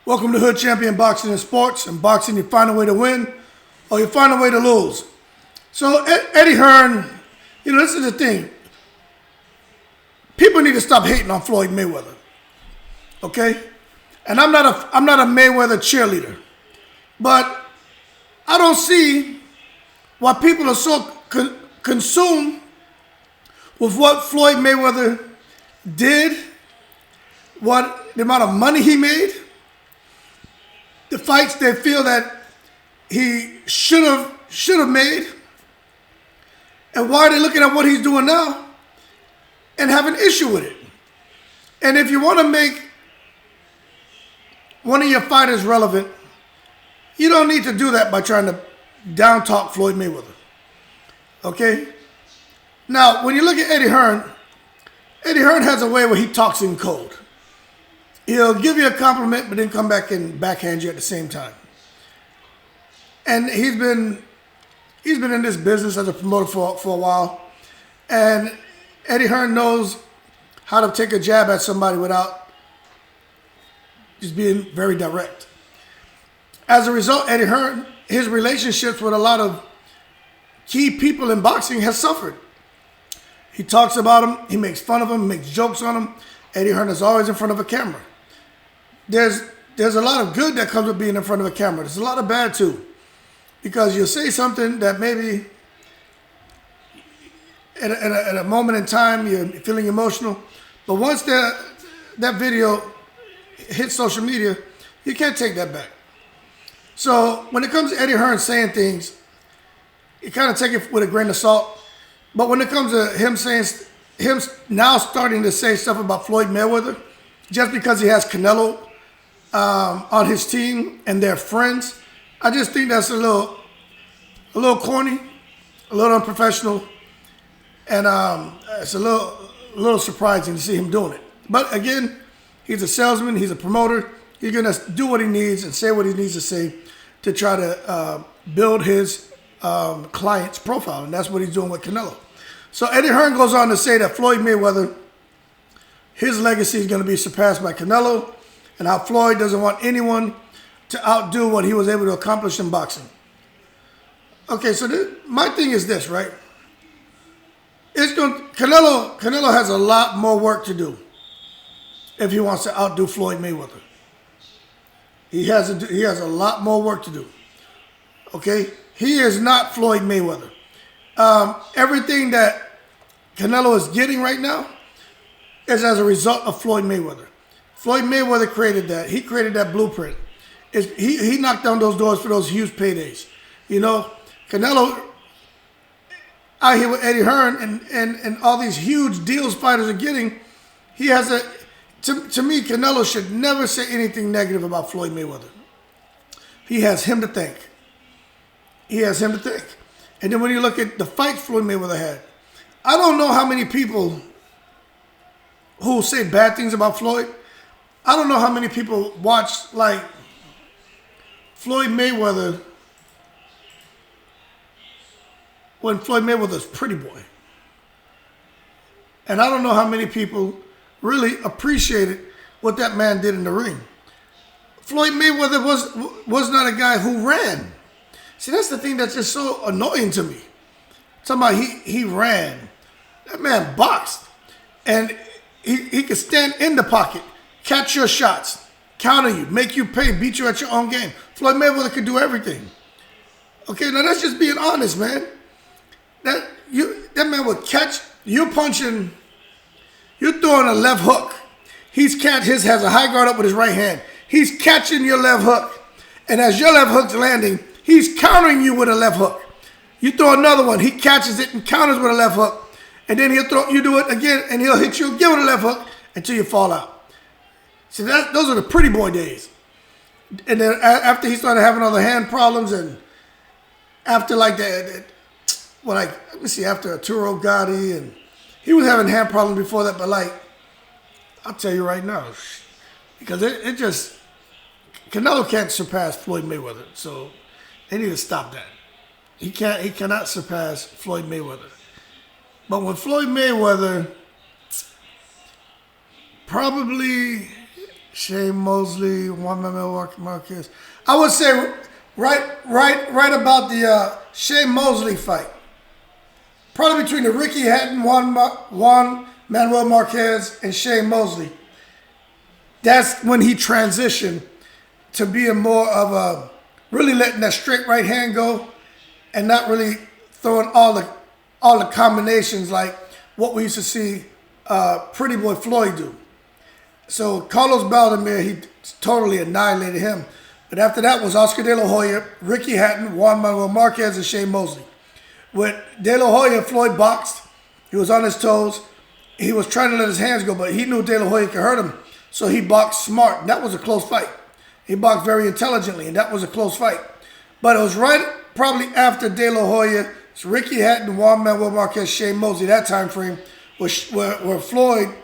Welcome to Hood Champion Boxing and Sports. In boxing, you find a way to win or you find a way to lose. So Eddie Hearn, this is the thing. People need to stop hating on Floyd Mayweather. Okay? And I'm not a Mayweather cheerleader. But I don't see why people are so consumed with what Floyd Mayweather did, what the amount of money he made, the fights they feel that he should have made, and why are they looking at what he's doing now and have an issue with it. And if you want to make one of your fighters relevant, you don't need to do that by trying to down talk Floyd Mayweather. Okay? Now, when you look at Eddie Hearn has a way where he talks in code. He'll give you a compliment, but then come back and backhand you at the same time. And he's been in this business as a promoter for a while. And Eddie Hearn knows how to take a jab at somebody without just being very direct. As a result, Eddie Hearn, his relationships with a lot of key people in boxing has suffered. He talks about them, he makes fun of them, makes jokes on them. Eddie Hearn is always in front of a camera. There's a lot of good that comes with being in front of a camera. There's a lot of bad too. Because you'll say something that maybe at a moment in time you're feeling emotional. But once that video hits social media, you can't take that back. So when it comes to Eddie Hearn saying things, you kind of take it with a grain of salt. But when it comes to him now starting to say stuff about Floyd Mayweather, just because he has Canelo on his team and they're friends, I just think that's a little corny, a little unprofessional, and it's a little surprising to see him doing it. But again, he's a salesman, he's a promoter. He's gonna do what he needs and say what he needs to say to try to build his client's profile, and that's what he's doing with Canelo. So Eddie Hearn goes on to say that Floyd Mayweather, his legacy is going to be surpassed by Canelo, and how Floyd doesn't want anyone to outdo what he was able to accomplish in boxing. Okay, so my thing is this, right? Canelo has a lot more work to do if he wants to outdo Floyd Mayweather. He has a lot more work to do. Okay, he is not Floyd Mayweather. Everything that Canelo is getting right now is as a result of Floyd Mayweather. Floyd Mayweather created that. He created that blueprint. He knocked down those doors for those huge paydays. Canelo out here with Eddie Hearn and all these huge deals fighters are getting, he has to me, Canelo should never say anything negative about Floyd Mayweather. He has him to thank. He has him to thank. And then when you look at the fights Floyd Mayweather had, I don't know how many people who say bad things about Floyd. I don't know how many people watched like Floyd Mayweather when Floyd Mayweather's pretty boy. And I don't know how many people really appreciated what that man did in the ring. Floyd Mayweather was not a guy who ran. See, that's the thing that's just so annoying to me. Talking about he ran. That man boxed. And he could stand in the pocket, catch your shots, counter you, make you pay, beat you at your own game. Floyd Mayweather could do everything. Okay, now that's just being honest, man. That man would catch, you're punching, you're throwing a left hook. His has a high guard up with his right hand. He's catching your left hook. And as your left hook's landing, he's countering you with a left hook. You throw another one, he catches it and counters with a left hook. And then you do it again, and he'll hit you again with a left hook until you fall out. See, those are the pretty boy days. And then after he started having other hand problems, and after after Arturo Gatti, and he was having hand problems before that, but I'll tell you right now, because it just, Canelo can't surpass Floyd Mayweather, so they need to stop that. He cannot surpass Floyd Mayweather. But when Floyd Mayweather probably Shane Mosley, Juan Manuel Marquez. I would say right about the Shane Mosley fight. Probably between the Ricky Hatton, Juan Manuel Marquez, and Shane Mosley. That's when he transitioned to being more of a really letting that straight right hand go and not really throwing all the combinations like what we used to see Pretty Boy Floyd do. So Carlos Baldomir, he totally annihilated him. But after that was Oscar De La Hoya, Ricky Hatton, Juan Manuel Marquez, and Shane Mosley. When De La Hoya and Floyd boxed, he was on his toes. He was trying to let his hands go, but he knew De La Hoya could hurt him. So he boxed smart. And that was a close fight. He boxed very intelligently, and that was a close fight. But it was right probably after De La Hoya, it's Ricky Hatton, Juan Manuel Marquez, Shane Mosley, that time frame, where Floyd,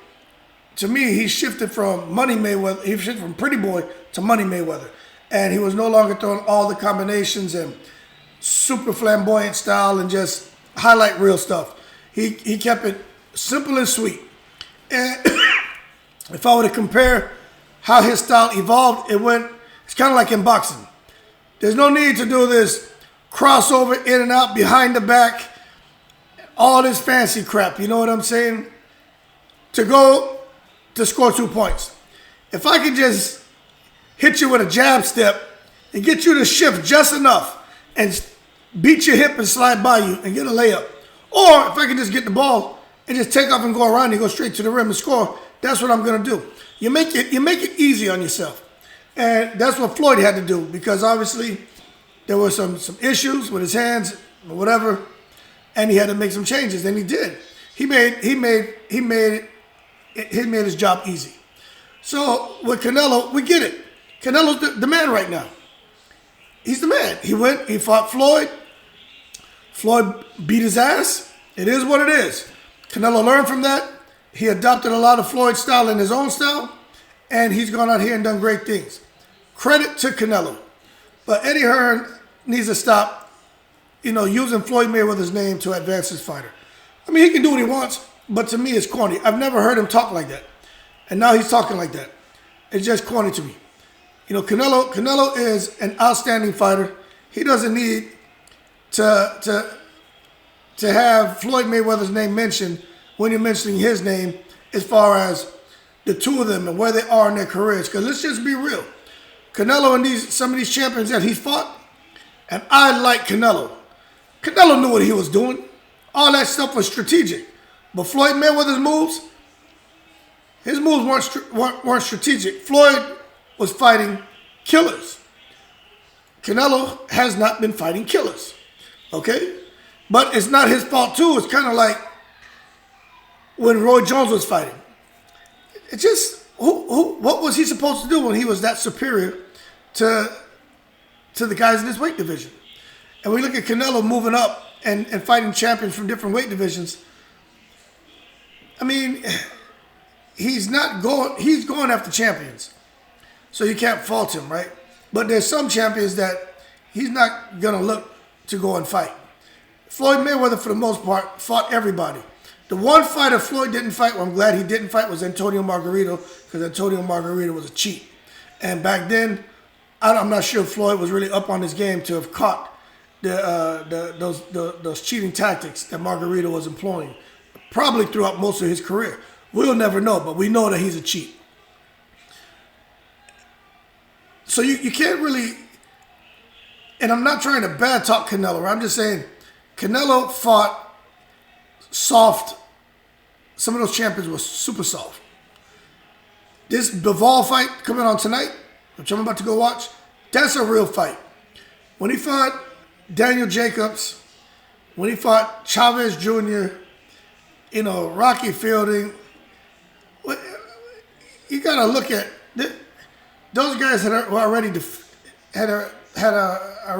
to me, he shifted from Money Mayweather, he shifted from Pretty Boy to Money Mayweather. And he was no longer throwing all the combinations and super flamboyant style and just highlight real stuff. He kept it simple and sweet. And if I were to compare how his style evolved, it's kind of like in boxing. There's no need to do this crossover in and out, behind the back, all this fancy crap, you know what I'm saying? To score 2 points. If I could just hit you with a jab step and get you to shift just enough and beat your hip and slide by you and get a layup. Or if I can just get the ball and just take off and go around and go straight to the rim and score, that's what I'm going to do. You make it easy on yourself. And that's what Floyd had to do, because obviously there were some issues with his hands or whatever, and he had to make some changes, and he did. He made his job easy. So with Canelo, we get it. Canelo's the man right now. He's the man. He fought Floyd. Floyd beat his ass. It is what it is. Canelo learned from that. He adopted a lot of Floyd's style in his own style, and he's gone out here and done great things. Credit to Canelo. But Eddie Hearn needs to stop, using Floyd Mayweather's name to advance his fighter. I mean, he can do what he wants, but to me, it's corny. I've never heard him talk like that. And now he's talking like that. It's just corny to me. Canelo is an outstanding fighter. He doesn't need to have Floyd Mayweather's name mentioned when you're mentioning his name as far as the two of them and where they are in their careers. Because let's just be real. Canelo and some of these champions that he's fought, and I like Canelo. Canelo knew what he was doing. All that stuff was strategic. But Floyd Mayweather's moves, his moves weren't strategic. Floyd was fighting killers. Canelo has not been fighting killers. Okay? But it's not his fault too. It's kind of like when Roy Jones was fighting. It just, what was he supposed to do when he was that superior to the guys in his weight division? And we look at Canelo moving up and fighting champions from different weight divisions. I mean, he's going after champions. So you can't fault him, right? But there's some champions that he's not going to look to go and fight. Floyd Mayweather, for the most part, fought everybody. The one fighter Floyd didn't fight, well, I'm glad he didn't fight, was Antonio Margarito, because Antonio Margarito was a cheat. And back then, I'm not sure Floyd was really up on his game to have caught those cheating tactics that Margarito was employing, probably throughout most of his career. We'll never know, but we know that he's a cheat. So you can't really, and I'm not trying to bad talk Canelo, I'm just saying Canelo fought soft. Some of those champions were super soft. This Bivol fight coming on tonight, which I'm about to go watch, that's a real fight. When he fought Daniel Jacobs, when he fought Chavez Jr., Rocky Fielding, you got to look at those guys had already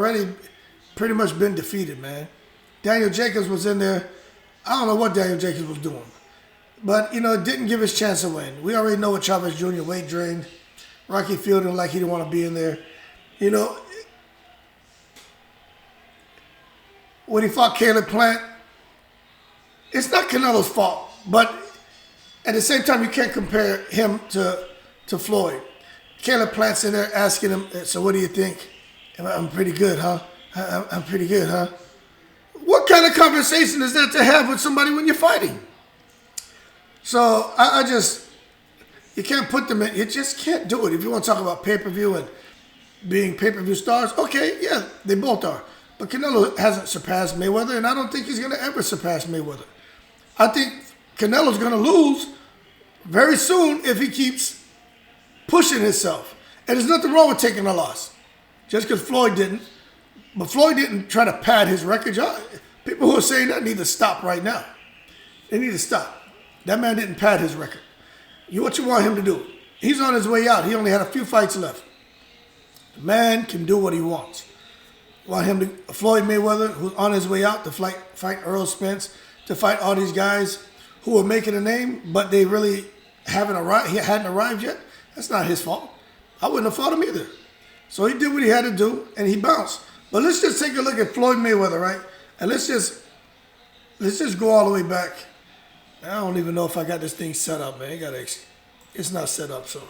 already pretty much been defeated, man. Daniel Jacobs was in there. I don't know what Daniel Jacobs was doing. But, it didn't give his chance to win. We already know what Chavez Jr. weight drained. Rocky Fielding like he didn't want to be in there. When he fought Caleb Plant, it's not Canelo's fault. But at the same time, you can't compare him to Floyd. Caleb Plant's in there asking him, so what do you think? I'm pretty good, huh? I'm pretty good, huh? What kind of conversation is that to have with somebody when you're fighting? So I just, you can't put them in, you just can't do it. If you want to talk about pay-per-view and being pay-per-view stars, okay, yeah, they both are. But Canelo hasn't surpassed Mayweather, and I don't think he's going to ever surpass Mayweather. I think Canelo's going to lose very soon if he keeps pushing himself. And there's nothing wrong with taking a loss. Just because Floyd didn't. But Floyd didn't try to pad his record. People who are saying that need to stop right now. They need to stop. That man didn't pad his record. What you want him to do? He's on his way out. He only had a few fights left. The man can do what he wants. Want him to, Floyd Mayweather, who's on his way out to fight Earl Spence, to fight all these guys who are making a name, but they really hadn't arrived yet. That's not his fault. I wouldn't have fought him either. So he did what he had to do, and he bounced. But let's just take a look at Floyd Mayweather, right? And let's just go all the way back. I don't even know if I got this thing set up, man. It's not set up, so.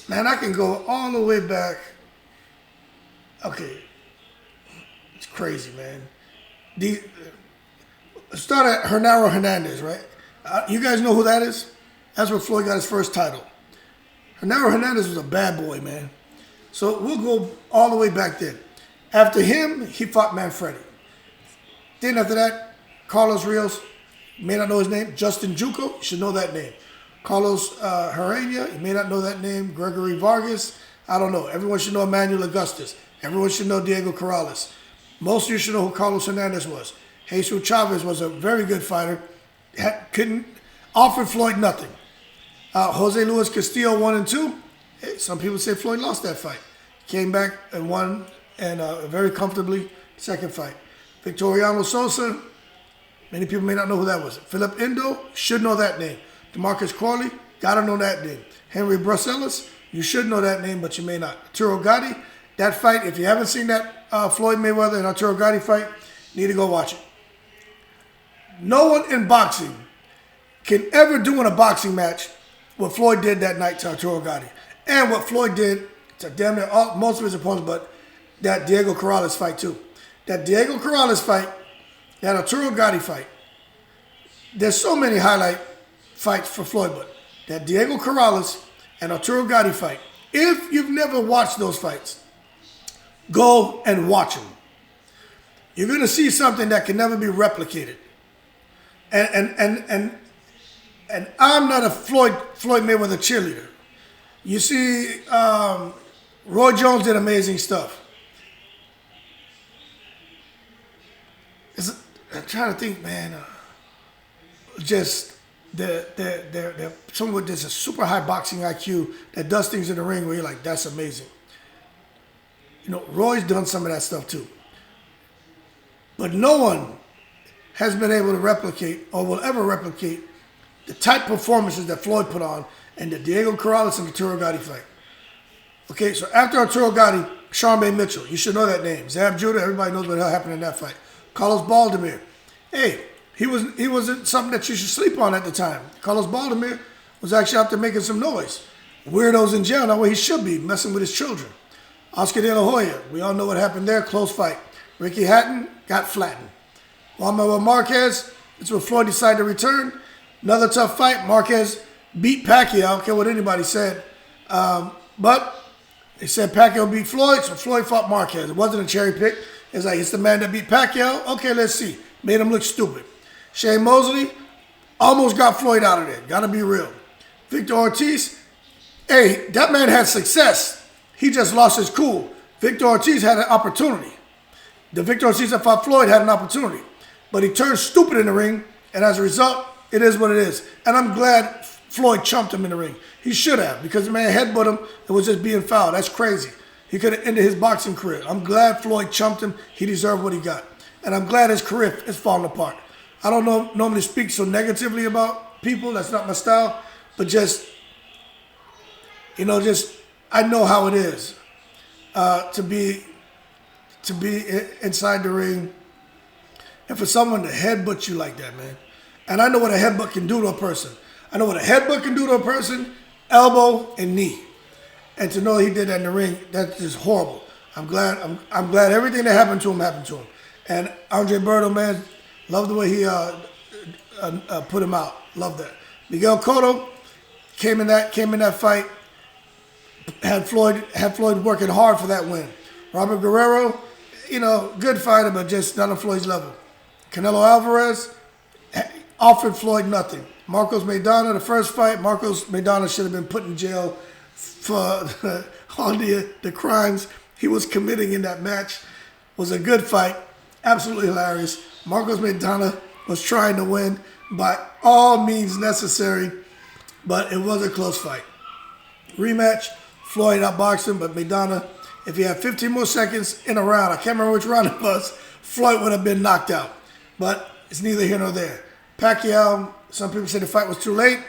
Man, I can go all the way back. Okay. It's crazy, man. Start at Hernaro Hernandez, right? You guys know who that is? That's where Floyd got his first title. Hernaro Hernandez was a bad boy, man. So we'll go all the way back then. After him, he fought Manfredi. Then after that, Carlos Rios, you may not know his name. Justin Juco, you should know that name. Carlos Herrera, you may not know that name. Gregory Vargas, I don't know. Everyone should know Emmanuel Augustus. Everyone should know Diego Corrales. Most of you should know who Carlos Hernandez was. Jesus Chavez was a very good fighter. Couldn't offer Floyd nothing. Jose Luis Castillo 1 and 2. Hey, some people say Floyd lost that fight. Came back and won, and very comfortably second fight. Victoriano Sosa, many people may not know who that was. Philip Endo, should know that name. DeMarcus Corley, gotta know that name. Henry Bruselas, you should know that name, but you may not. Arturo Gatti, that fight, if you haven't seen that Floyd Mayweather and Arturo Gatti fight, you need to go watch it. No one in boxing can ever do in a boxing match what Floyd did that night to Arturo Gatti. And what Floyd did to damn near most of his opponents, but that Diego Corrales fight too. That Diego Corrales fight, that Arturo Gatti fight, there's so many highlight fights for Floyd, but that Diego Corrales and Arturo Gatti fight, if you've never watched those fights, go and watch them. You're going to see something that can never be replicated. And I'm not a Floyd Mayweather cheerleader. You see, Roy Jones did amazing stuff. I'm trying to think, man. Just they're someone with just a super high boxing IQ that does things in the ring where you're like, that's amazing. You know, Roy's done some of that stuff too. But no one has been able to replicate or will ever replicate the type performances that Floyd put on in the Diego Corrales and Arturo Gatti fight. Okay, so after Arturo Gatti, Sean Bay Mitchell, you should know that name. Zab Judah, everybody knows what the hell happened in that fight. Carlos Baldomir, hey, he wasn't something that you should sleep on at the time. Carlos Baldomir was actually out there making some noise. Weirdos in jail, not where he should be, messing with his children. Oscar De La Hoya, we all know what happened there, close fight. Ricky Hatton got flattened. Juan Manuel Marquez, it's when Floyd decided to return. Another tough fight. Marquez beat Pacquiao. I don't care what anybody said. But they said Pacquiao beat Floyd, so Floyd fought Marquez. It wasn't a cherry pick. It's like, it's the man that beat Pacquiao. Okay, let's see. Made him look stupid. Shane Mosley almost got Floyd out of there. Gotta be real. Victor Ortiz, hey, that man had success. He just lost his cool. Victor Ortiz had an opportunity. The Victor Ortiz that fought Floyd had an opportunity. But he turned stupid in the ring, and as a result, it is what it is. And I'm glad Floyd chumped him in the ring. He should have, because the man headbutted him and was just being fouled. That's crazy. He could have ended his boxing career. I'm glad Floyd chumped him. He deserved what he got. And I'm glad his career is falling apart. I don't normally speak so negatively about people. That's not my style. But just, I know how it is to be inside the ring and for someone to headbutt you like that, man. And I know what a headbutt can do to a person. I know what a headbutt can do to a person, elbow and knee. And to know he did that in the ring, that's just horrible. I'm glad everything that happened to him. And Andre Berto, man, love the way he put him out. Love that. Miguel Cotto came in that fight. Had Floyd working hard for that win. Robert Guerrero, good fighter, but just not on Floyd's level. Canelo Alvarez offered Floyd nothing. Marcos Maidana, the first fight, Marcos Maidana should have been put in jail for all the crimes he was committing in that match. Was a good fight, absolutely hilarious. Marcos Maidana was trying to win by all means necessary, but it was a close fight. Rematch, Floyd outboxed him, but Maidana, if he had 15 more seconds in a round, I can't remember which round it was, Floyd would have been knocked out. But it's neither here nor there. Pacquiao, some people say the fight was too late,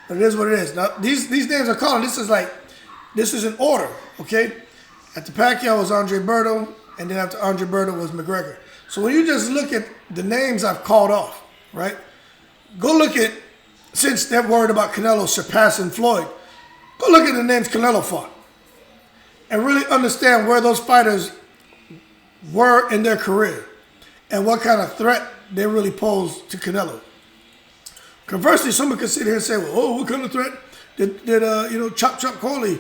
but it is what it is. Now, these names are calling. This is an order, okay? After Pacquiao was Andre Berto, and then after Andre Berto was McGregor. So when you just look at the names I've called off, right? Go look at, since they're worried about Canelo surpassing Floyd, go look at the names Canelo fought and really understand where those fighters were in their career and what kind of threat they really pose to Canelo. Conversely, someone could sit here and say, well, oh, what kind of threat did Chop Coley,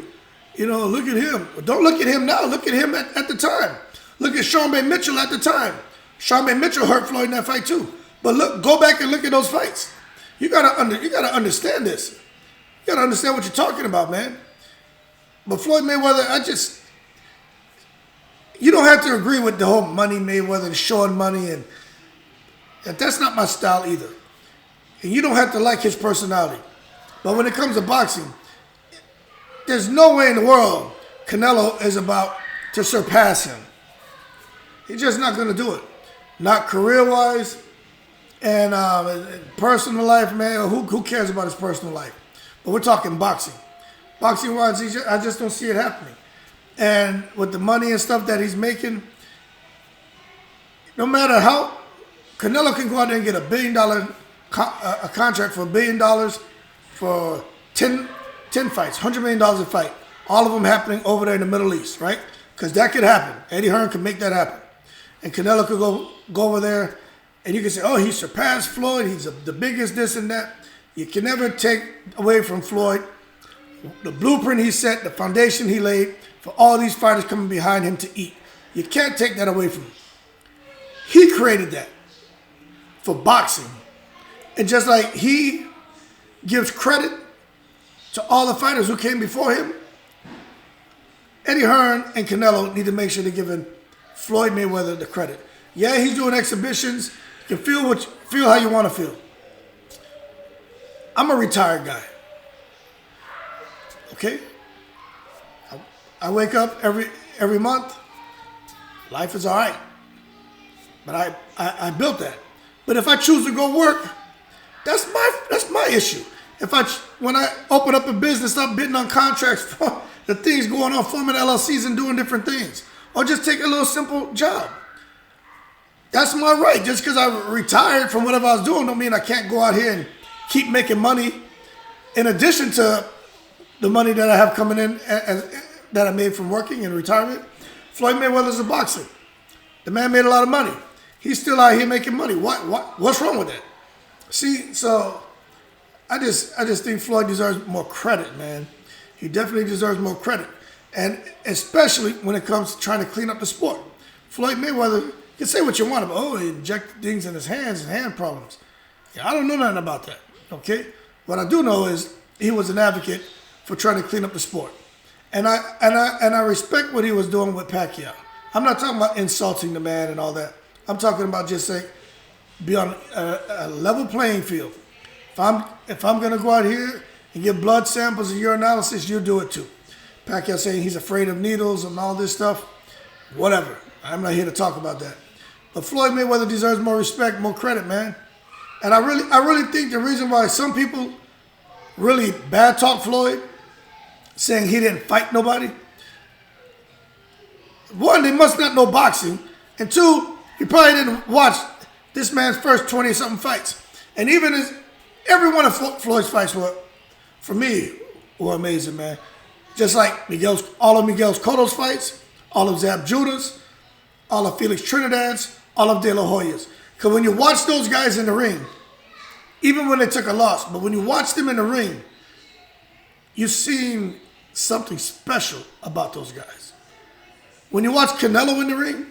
look at him. Well, don't look at him now. Look at him at the time. Look at Sean Bay Mitchell at the time. Sean Bay Mitchell hurt Floyd in that fight too. But go back and look at those fights. You gotta understand this. You gotta understand what you're talking about, man. But Floyd Mayweather, you don't have to agree with the whole money Mayweather and showing money, and that's not my style either. And you don't have to like his personality. But when it comes to boxing, there's no way in the world Canelo is about to surpass him. He's just not going to do it. Not career-wise, and personal life, man. Who cares about his personal life? But we're talking boxing. Boxing-wise, I just don't see it happening. And with the money and stuff that he's making, no matter how, Canelo can go out there and get $1 billion a contract for $1 billion for 10 fights, $100 million a fight. All of them happening over there in the Middle East, right? Because that could happen. Eddie Hearn could make that happen. And Canelo could go over there, and you can say, oh, he surpassed Floyd. He's the biggest this and that. You can never take away from Floyd the blueprint he set, the foundation he laid for all these fighters coming behind him to eat. You can't take that away from him. He created that for boxing. And just like he gives credit to all the fighters who came before him, Eddie Hearn and Canelo need to make sure they're giving Floyd Mayweather the credit. Yeah, he's doing exhibitions. You can feel how you want to feel. I'm a retired guy. Okay? I wake up every month. Life is all right. But I built that. But if I choose to go work, that's my issue. When I open up a business, start bidding on contracts for the things going on, forming LLCs and doing different things, or just take a little simple job. That's my right. Just because I retired from whatever I was doing don't mean I can't go out here and keep making money in addition to the money that I have coming in that I made from working in retirement. Floyd Mayweather's a boxer. The man made a lot of money. He's still out here making money. What's wrong with that? See, so I just think Floyd deserves more credit, man. He definitely deserves more credit. And especially when it comes to trying to clean up the sport. Floyd Mayweather, you can say what you want about, oh, he injected things in his hands and hand problems. Yeah, I don't know nothing about that, okay? What I do know is he was an advocate for trying to clean up the sport. And I respect what he was doing with Pacquiao. I'm not talking about insulting the man and all that. I'm talking about just saying, be on a level playing field. If I'm going to go out here and get blood samples and urinalysis, you do it too. Pacquiao saying he's afraid of needles and all this stuff. Whatever. I'm not here to talk about that. But Floyd Mayweather deserves more respect, more credit, man. And I really think the reason why some people really bad talk Floyd, saying he didn't fight nobody, one, they must not know boxing, and two, he probably didn't watch this man's first 20-something fights. And even every one of Floyd's fights were, for me, were amazing, man. Just like all of Miguel's Cotto's fights, all of Zab Judah's, all of Felix Trinidad's, all of De La Hoya's. Because when you watch those guys in the ring, even when they took a loss, but when you watch them in the ring, you're seeing something special about those guys. When you watch Canelo in the ring,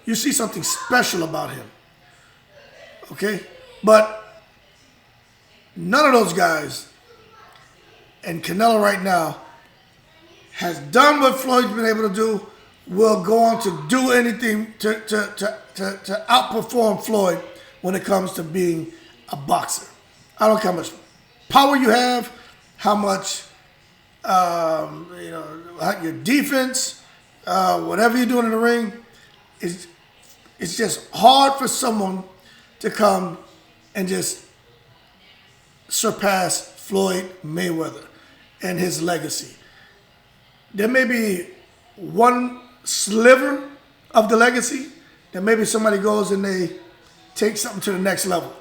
you see something special about him. Okay? But none of those guys, and Canelo right now, has done what Floyd's been able to do, will go on to do anything to outperform Floyd when it comes to being a boxer. I don't care how much power you have, how much, your defense, whatever you're doing in the ring, it's just hard for someone to come and just surpass Floyd Mayweather and his legacy. There may be one sliver of the legacy that maybe somebody goes and they take something to the next level.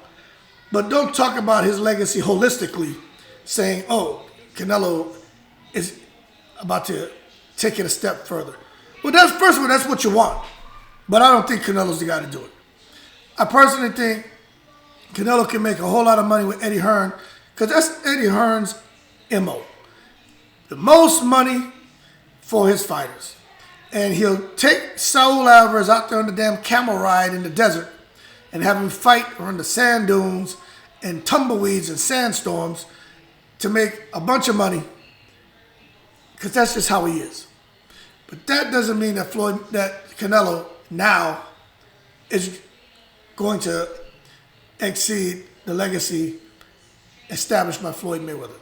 But don't talk about his legacy holistically, saying, oh, Canelo is about to take it a step further. Well, first of all, that's what you want. But I don't think Canelo's the guy to do it. I personally think Canelo can make a whole lot of money with Eddie Hearn, because that's Eddie Hearn's MO. The most money for his fighters. And he'll take Saul Alvarez out there on the damn camel ride in the desert and have him fight on the sand dunes and tumbleweeds and sandstorms to make a bunch of money, because that's just how he is. But that doesn't mean that Canelo now is going to exceed the legacy established by Floyd Mayweather.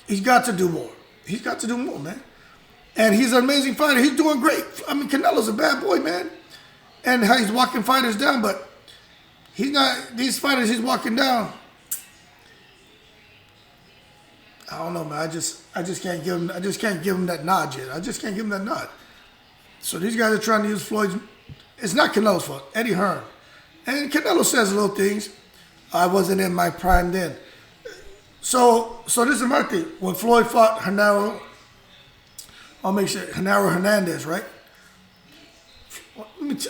He's got to do more. He's got to do more, man. And he's an amazing fighter. He's doing great. I mean, Canelo's a bad boy, man. And how he's walking fighters down, but he's not, these fighters he's walking down, I don't know, man. I just can't give him that nod yet. I just can't give him that nod. So these guys are trying to use Floyd's. It's not Canelo's fault. Eddie Hearn. And Canelo says little things. I wasn't in my prime then. So this is my thing. When Floyd fought Canelo, I'll make sure Canelo Hernandez, right?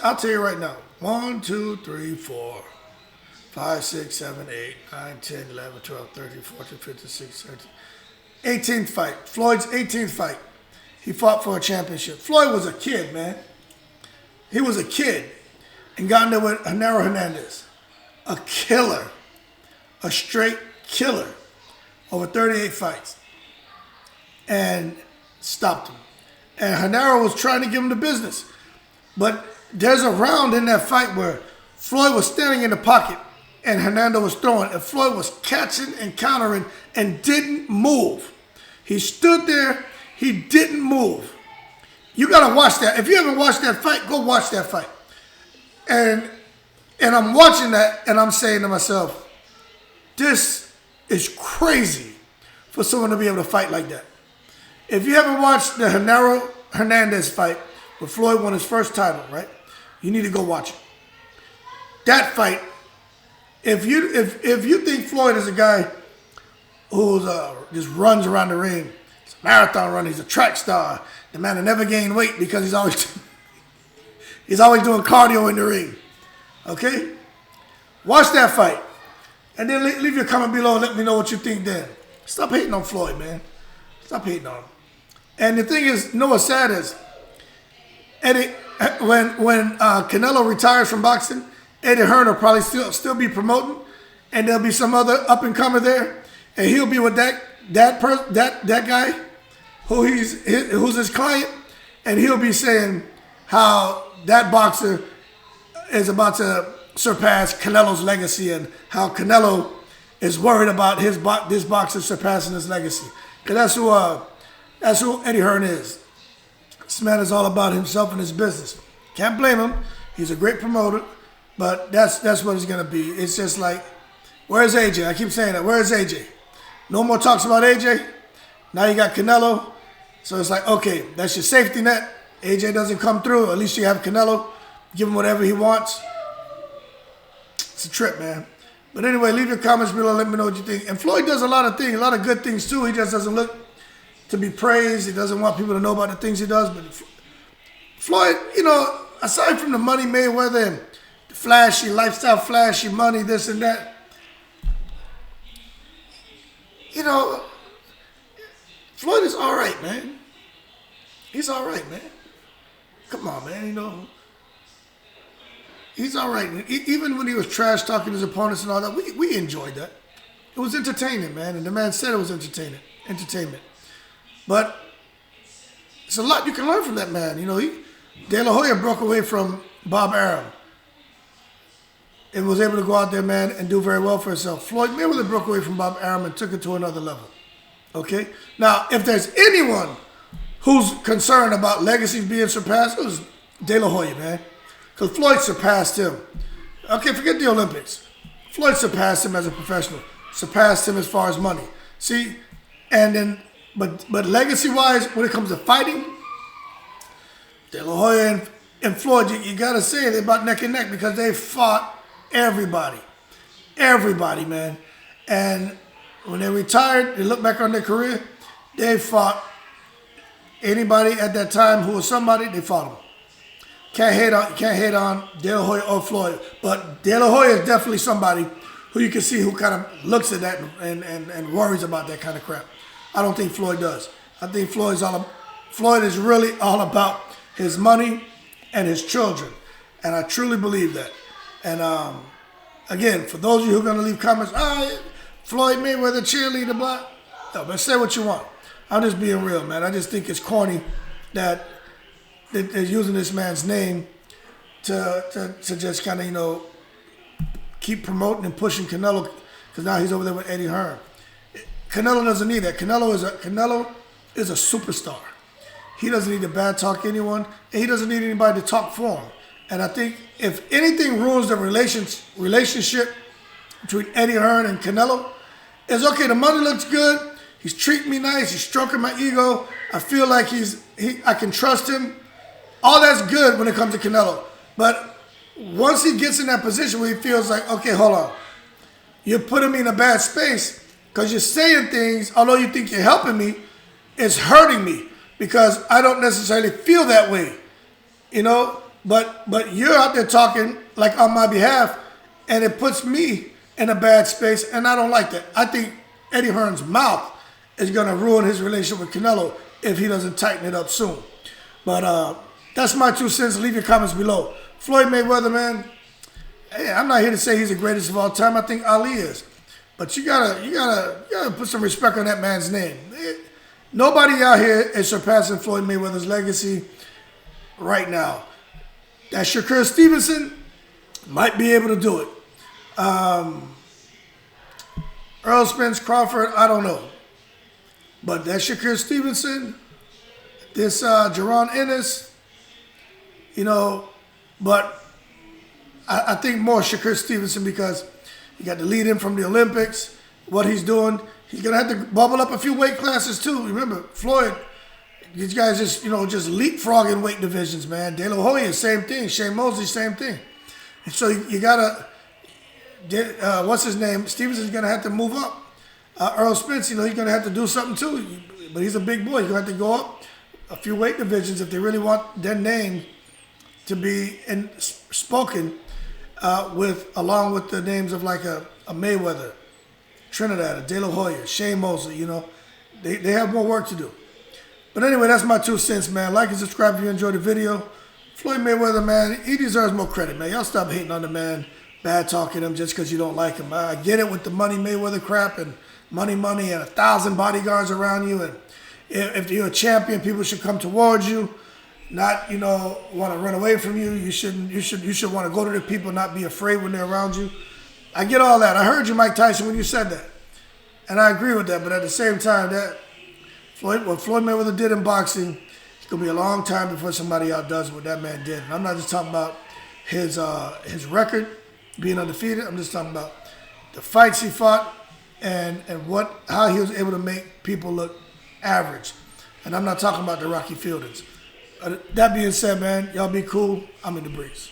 I'll tell you right now. 1, 2, 3, 4, 5, 6, 7, 8, 9, 10, 11, 12, 13, 14, 15, 16, 17. 18th fight. Floyd's 18th fight. He fought for a championship. Floyd was a kid, man. He was a kid and got in there with Canelo Hernandez. A killer. A straight killer. Over 38 fights. And stopped him. And Canelo was trying to give him the business. But there's a round in that fight where Floyd was standing in the pocket and Hernando was throwing, and Floyd was catching and countering and didn't move. He stood there, he didn't move. You gotta watch that. If you haven't watched that fight, go watch that fight. And I'm watching that and I'm saying to myself, this is crazy for someone to be able to fight like that. If you haven't watched the Canelo Hernandez fight where Floyd won his first title, right? You need to go watch it. That fight, if you think Floyd is a guy who just runs around the ring, he's a marathon runner, he's a track star, the man that never gained weight because he's always doing cardio in the ring. Okay? Watch that fight. And then leave your comment below and let me know what you think then. Stop hating on Floyd, man. Stop hating on him. And the thing is, you know what's sad is, Eddie, when Canelo retires from boxing, Eddie Hearn will probably still be promoting, and there'll be some other up and comer there, and he'll be with that guy who's his client, and he'll be saying how that boxer is about to surpass Canelo's legacy, and how Canelo is worried about this boxer surpassing his legacy. Because that's who Eddie Hearn is. This man is all about himself and his business. Can't blame him. He's a great promoter, but that's what it's gonna be. It's just like, where's AJ? I keep saying that. Where's AJ? No more talks about AJ. Now you got Canelo. So it's like, okay, that's your safety net. AJ doesn't come through. At least you have Canelo. Give him whatever he wants. It's a trip, man. But anyway, leave your comments below. Let me know what you think. And Floyd does a lot of things, a lot of good things too. He just doesn't look to be praised. He doesn't want people to know about the things he does. But Floyd, you know, aside from the money Mayweather and the flashy lifestyle, flashy money, this and that, you know, Floyd is all right, man. He's all right, man. Come on, man, you know. He's all right. Even when he was trash talking his opponents and all that, we enjoyed that. It was entertaining, man. And the man said it was entertainment. But it's a lot you can learn from that man. You know, De La Hoya broke away from Bob Arum and was able to go out there, man, and do very well for himself. Floyd Mayweather broke away from Bob Arum and took it to another level. Okay? Now, if there's anyone who's concerned about legacies being surpassed, it was De La Hoya, man. Because Floyd surpassed him. Okay, forget the Olympics. Floyd surpassed him as a professional. Surpassed him as far as money. See? And then, but legacy-wise, when it comes to fighting, De La Hoya and Floyd, you got to say they're about neck and neck because they fought everybody. Everybody, man. And when they retired, they look back on their career, they fought anybody at that time who was somebody, they fought them. Can't hate on De La Hoya or Floyd, but De La Hoya is definitely somebody who you can see who kind of looks at that and worries about that kind of crap. I don't think Floyd does. I think Floyd is really all about his money and his children, and I truly believe that. And again, for those of you who are going to leave comments, Floyd Mayweather cheerleader, blah, no, but say what you want. I'm just being real, man. I just think it's corny that they're using this man's name to just kind of, you know, keep promoting and pushing Canelo, because now he's over there with Eddie Hearn. Canelo doesn't need that. Canelo is a superstar. He doesn't need to bad talk anyone, and he doesn't need anybody to talk for him. And I think if anything ruins the relationship between Eddie Hearn and Canelo, it's okay. The money looks good. He's treating me nice. He's stroking my ego. I feel like I can trust him. All that's good when it comes to Canelo. But once he gets in that position where he feels like, okay, hold on. You're putting me in a bad space because you're saying things, although you think you're helping me, it's hurting me because I don't necessarily feel that way. You know? But you're out there talking like on my behalf, and it puts me in a bad space, and I don't like that. I think Eddie Hearn's mouth is going to ruin his relationship with Canelo if he doesn't tighten it up soon. But that's my 2 cents. Leave your comments below. Floyd Mayweather, man, hey, I'm not here to say he's the greatest of all time. I think Ali is. But you gotta put some respect on that man's name. Nobody out here is surpassing Floyd Mayweather's legacy right now. That Shakur Stevenson might be able to do it. Earl Spence Crawford, I don't know. But that Shakur Stevenson, this Jaron Ennis, you know, but I think more Shakur Stevenson because he got to lead him from the Olympics, what he's doing. He's going to have to bubble up a few weight classes too. Remember, Floyd, these guys just leapfrogging weight divisions, man. De La Hoya, same thing. Shane Mosley, same thing. And so you got to, what's his name? Stevenson's going to have to move up. Earl Spence, he's going to have to do something too. But he's a big boy. He's going to have to go up a few weight divisions if they really want their name to be spoken along with the names of like a Mayweather, Trinidad, a De La Hoya, Shane Mosley, They have more work to do. But anyway, that's my 2 cents, man. Like and subscribe if you enjoyed the video. Floyd Mayweather, man, he deserves more credit, man. Y'all stop hating on the man, bad talking him just because you don't like him. I get it with the money Mayweather crap and money and 1,000 bodyguards around you. And if you're a champion, people should come towards you, not, want to run away from you. You should want to go to the people, not be afraid when they're around you. I get all that. I heard you, Mike Tyson, when you said that. And I agree with that. But at the same time, what Floyd Mayweather did in boxing, it's going to be a long time before somebody outdoes what that man did. And I'm not just talking about his record, being undefeated. I'm just talking about the fights he fought and how he was able to make people look average. And I'm not talking about the Rocky Fieldings. That being said, man, y'all be cool. I'm in the breeze.